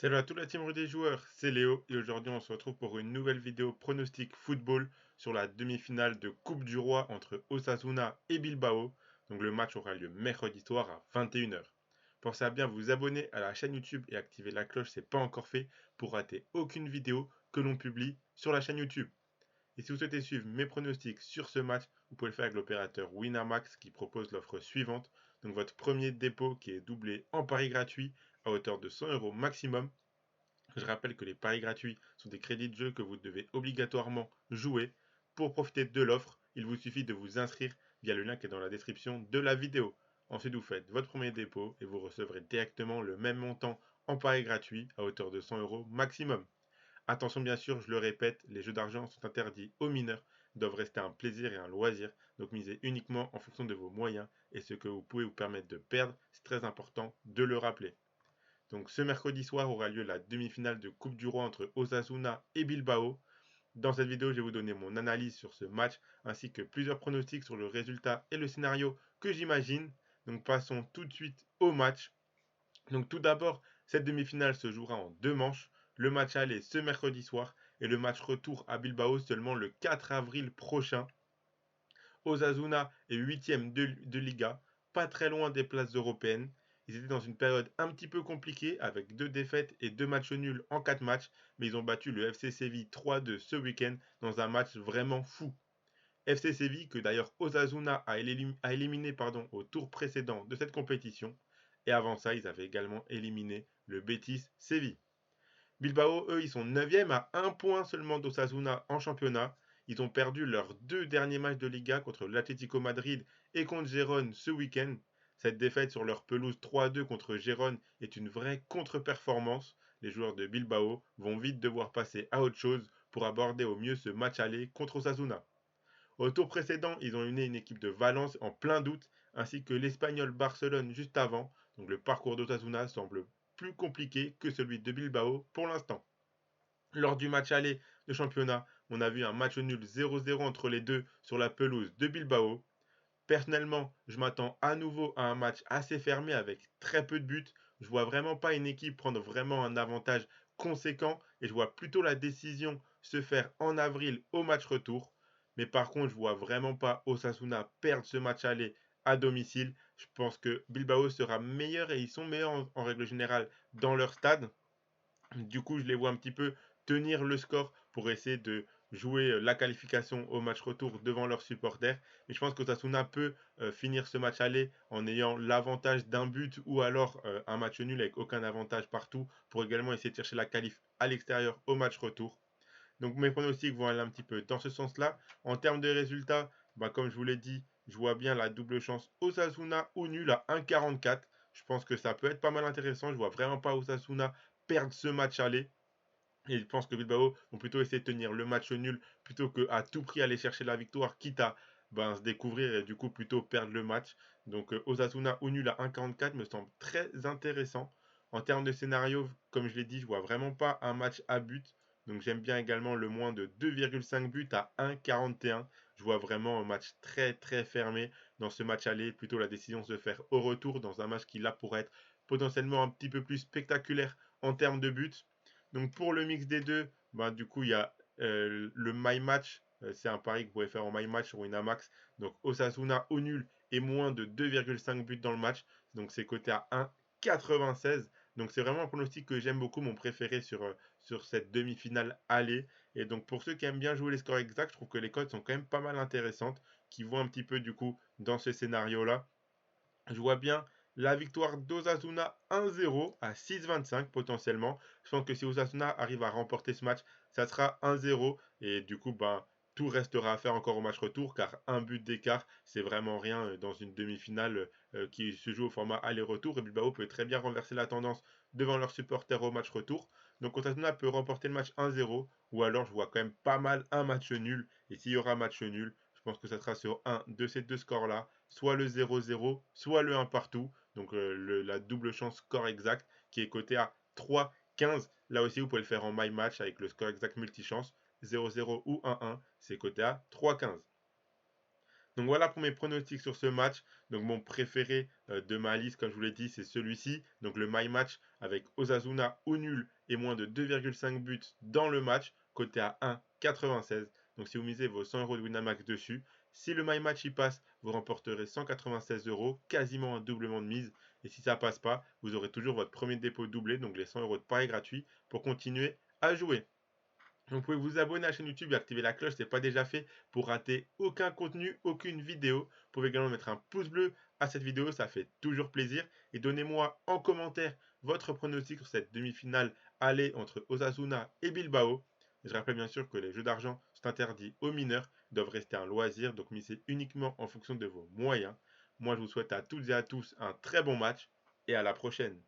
Salut à toute la team des joueurs, c'est Léo et aujourd'hui on se retrouve pour une nouvelle vidéo pronostic football sur la demi-finale de Coupe du Roi entre Osasuna et Bilbao. Donc le match aura lieu mercredi soir à 21h. Pensez à bien vous abonner à la chaîne YouTube et activer la cloche si ce n'est pas encore fait pour rater aucune vidéo que l'on publie sur la chaîne YouTube. Et si vous souhaitez suivre mes pronostics sur ce match, vous pouvez le faire avec l'opérateur Winamax qui propose l'offre suivante. Donc votre premier dépôt qui est doublé en pari gratuit à hauteur de 100 € maximum. Je rappelle que les paris gratuits sont des crédits de jeu que vous devez obligatoirement jouer. Pour profiter de l'offre, il vous suffit de vous inscrire via le lien qui est dans la description de la vidéo. Ensuite, vous faites votre premier dépôt et vous recevrez directement le même montant en paris gratuits à hauteur de 100 € maximum. Attention bien sûr, je le répète, les jeux d'argent sont interdits aux mineurs, doivent rester un plaisir et un loisir, donc misez uniquement en fonction de vos moyens et ce que vous pouvez vous permettre de perdre, c'est très important de le rappeler. Donc ce mercredi soir aura lieu la demi-finale de Coupe du Roi entre Osasuna et Bilbao. Dans cette vidéo, je vais vous donner mon analyse sur ce match ainsi que plusieurs pronostics sur le résultat et le scénario que j'imagine. Donc passons tout de suite au match. Donc tout d'abord, cette demi-finale se jouera en deux manches. Le match aller ce mercredi soir et le match retour à Bilbao seulement le 4 avril prochain. Osasuna est 8e de Liga, pas très loin des places européennes. Ils étaient dans une période un petit peu compliquée avec 2 défaites et 2 matchs nuls en 4 matchs, mais ils ont battu le FC Séville 3-2 ce week-end dans un match vraiment fou. FC Séville que d'ailleurs Osasuna a éliminé au tour précédent de cette compétition. Et avant ça, ils avaient également éliminé le Betis Séville. Bilbao, eux, ils sont 9e à 1 point seulement d'Osasuna en championnat. Ils ont perdu leurs deux derniers matchs de Liga contre l'Atlético Madrid et contre Gérone ce week-end. Cette défaite sur leur pelouse 3-2 contre Gérone est une vraie contre-performance. Les joueurs de Bilbao vont vite devoir passer à autre chose pour aborder au mieux ce match aller contre Osasuna. Au tour précédent, ils ont mené une équipe de Valence en plein doute, ainsi que l'Espagnol Barcelone juste avant. Donc le parcours d'Osasuna semble plus compliqué que celui de Bilbao pour l'instant. Lors du match aller de championnat, on a vu un match nul 0-0 entre les deux sur la pelouse de Bilbao. Personnellement, je m'attends à nouveau à un match assez fermé avec très peu de buts. Je vois vraiment pas une équipe prendre vraiment un avantage conséquent et je vois plutôt la décision se faire en avril au match retour. Mais par contre, je vois vraiment pas Osasuna perdre ce match aller à domicile. Je pense que Bilbao sera meilleur et ils sont meilleurs en règle générale dans leur stade. Du coup, je les vois un petit peu tenir le score pour essayer de jouer la qualification au match retour devant leurs supporters. Mais je pense qu'Osasuna peut finir ce match aller en ayant l'avantage d'un but ou alors un match nul avec aucun avantage partout pour également essayer de chercher la qualif à l'extérieur au match retour. Donc mes pronostics vont aller un petit peu dans ce sens-là. En termes de résultats, comme je vous l'ai dit, je vois bien la double chance Osasuna ou nul à 1,44. Je pense que ça peut être pas mal intéressant. Je vois vraiment pas Osasuna perdre ce match aller. Et je pense que Bilbao vont plutôt essayer de tenir le match nul plutôt qu'à tout prix aller chercher la victoire, quitte à se découvrir et du coup plutôt perdre le match. Donc Osasuna ou nul à 1,44 me semble très intéressant. En termes de scénario, comme je l'ai dit, je vois vraiment pas un match à but. Donc j'aime bien également le moins de 2,5 buts à 1,41. Je vois vraiment un match très fermé dans ce match aller. Plutôt la décision se faire au retour dans un match qui là pourrait être potentiellement un petit peu plus spectaculaire en termes de buts. Donc pour le mix des deux, du coup, il y a le My Match. C'est un pari que vous pouvez faire en My Match sur Winamax. Donc Osasuna au nul et moins de 2,5 buts dans le match. Donc c'est coté à 1,96. Donc c'est vraiment un pronostic que j'aime beaucoup, mon préféré sur cette demi-finale aller. Et donc pour ceux qui aiment bien jouer les scores exacts, je trouve que les codes sont quand même pas mal intéressantes, qui vont un petit peu du coup dans ce scénario-là. Je vois bien la victoire d'Osasuna 1-0 à 6,25 potentiellement. Je pense que si Osasuna arrive à remporter ce match, ça sera 1-0 et du coup, tout restera à faire encore au match retour car un but d'écart, c'est vraiment rien dans une demi-finale qui se joue au format aller-retour et Bilbao peut très bien renverser la tendance devant leurs supporters au match retour. Donc Osasuna peut remporter le match 1-0 ou alors je vois quand même pas mal un match nul et s'il y aura match nul, je pense que ça sera sur un de ces deux scores-là, soit le 0-0, soit le 1 partout. Donc la double chance score exact qui est coté à 3,15. Là aussi, vous pouvez le faire en my match avec le score exact multichance. 0-0 ou 1-1, c'est coté à 3,15. Donc voilà pour mes pronostics sur ce match. Donc mon préféré de ma liste, comme je vous l'ai dit, c'est celui-ci. Donc le My Match avec Osasuna au nul et moins de 2,5 buts dans le match, coté à 1,96. Donc si vous misez vos 100 euros de Winamax dessus, si le My Match y passe, vous remporterez 196 euros, quasiment un doublement de mise. Et si ça passe pas, vous aurez toujours votre premier dépôt doublé, donc les 100 euros de pari gratuit pour continuer à jouer. Donc, vous pouvez vous abonner à la chaîne YouTube et activer la cloche si ce n'est pas déjà fait pour rater aucun contenu, aucune vidéo. Vous pouvez également mettre un pouce bleu à cette vidéo, ça fait toujours plaisir. Et donnez-moi en commentaire votre pronostic sur cette demi-finale aller entre Osasuna et Bilbao. Je rappelle bien sûr que les jeux d'argent sont interdits aux mineurs, doivent rester un loisir, donc misez uniquement en fonction de vos moyens. Moi, je vous souhaite à toutes et à tous un très bon match et à la prochaine.